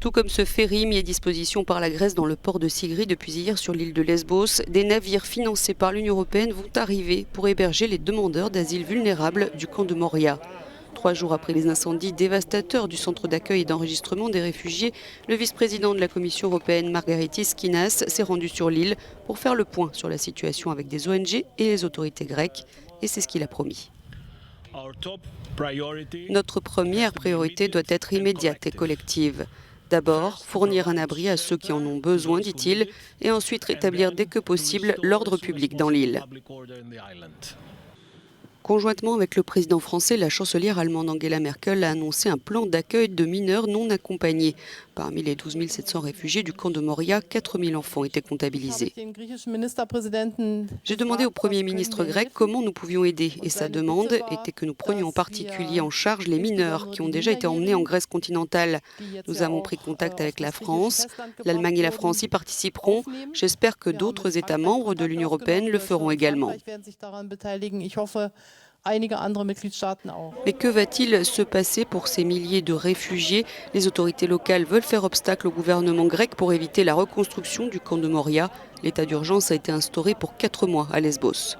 Tout comme ce ferry mis à disposition par la Grèce dans le port de Sigri depuis hier sur l'île de Lesbos, des navires financés par l'Union européenne vont arriver pour héberger les demandeurs d'asile vulnérables du camp de Moria. 3 jours après les incendies dévastateurs du centre d'accueil et d'enregistrement des réfugiés, le vice-président de la Commission européenne, Margaritis Schinas, s'est rendu sur l'île pour faire le point sur la situation avec des ONG et les autorités grecques. Et c'est ce qu'il a promis. Notre première priorité doit être immédiate et collective. D'abord, fournir un abri à ceux qui en ont besoin, dit-il, et ensuite rétablir dès que possible l'ordre public dans l'île. Conjointement avec le président français, la chancelière allemande Angela Merkel a annoncé un plan d'accueil de mineurs non accompagnés. Parmi les 12 700 réfugiés du camp de Moria, 4 000 enfants étaient comptabilisés. J'ai demandé au Premier ministre grec comment nous pouvions aider et sa demande était que nous prenions en particulier en charge les mineurs qui ont déjà été emmenés en Grèce continentale. Nous avons pris contact avec la France, l'Allemagne et la France y participeront. J'espère que d'autres États membres de l'Union européenne le feront également. Mais que va-t-il se passer pour ces milliers de réfugiés? Les autorités locales veulent faire obstacle au gouvernement grec pour éviter la reconstruction du camp de Moria. L'état d'urgence a été instauré pour 4 mois à Lesbos.